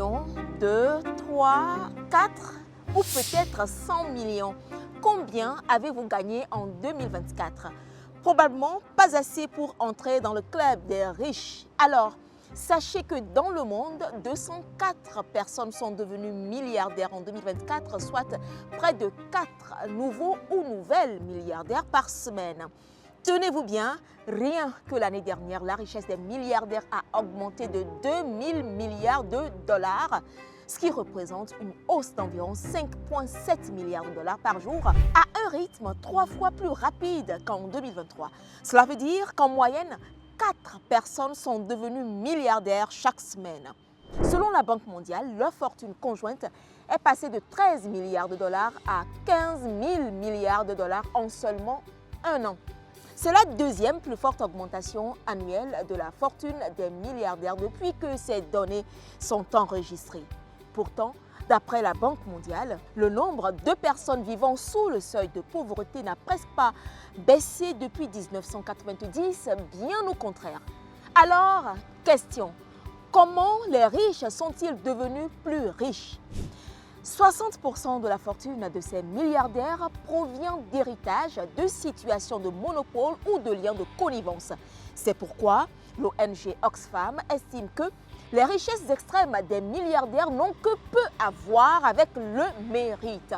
million, 2, 3, 4 ou peut-être 100 millions. Combien avez-vous gagné en 2024? Probablement pas assez pour entrer dans le club des riches. Alors, sachez que dans le monde, 204 personnes sont devenues milliardaires en 2024, soit près de 4 nouveaux ou nouvelles milliardaires par semaine. Tenez-vous bien, rien que l'année dernière, la richesse des milliardaires a augmenté de 2000 milliards de dollars, ce qui représente une hausse d'environ 5,7 milliards de dollars par jour, à un rythme 3 fois plus rapide qu'en 2023. Cela veut dire qu'en moyenne, 4 personnes sont devenues milliardaires chaque semaine. Selon la Banque mondiale, leur fortune conjointe est passée de 13 milliards de dollars à 15 000 milliards de dollars en seulement un an. C'est la deuxième plus forte augmentation annuelle de la fortune des milliardaires depuis que ces données sont enregistrées. Pourtant, d'après la Banque mondiale, le nombre de personnes vivant sous le seuil de pauvreté n'a presque pas baissé depuis 1990, bien au contraire. Alors, question, comment les riches sont-ils devenus plus riches? 60% de la fortune de ces milliardaires provient d'héritage, de situations de monopole ou de liens de connivence. C'est pourquoi l'ONG Oxfam estime que les richesses extrêmes des milliardaires n'ont que peu à voir avec le mérite.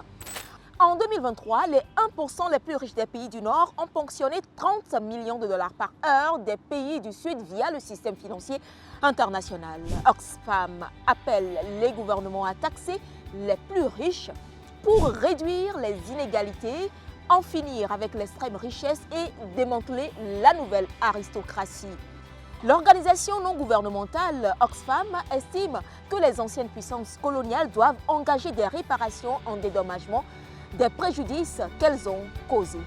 En 2023, les 1% les plus riches des pays du Nord ont ponctionné 30 millions de dollars par heure des pays du Sud via le système financier international. Oxfam appelle les gouvernements à taxer les plus riches pour réduire les inégalités, en finir avec l'extrême richesse et démanteler la nouvelle aristocratie. L'organisation non gouvernementale Oxfam estime que les anciennes puissances coloniales doivent engager des réparations en dédommagement des préjudices qu'elles ont causés.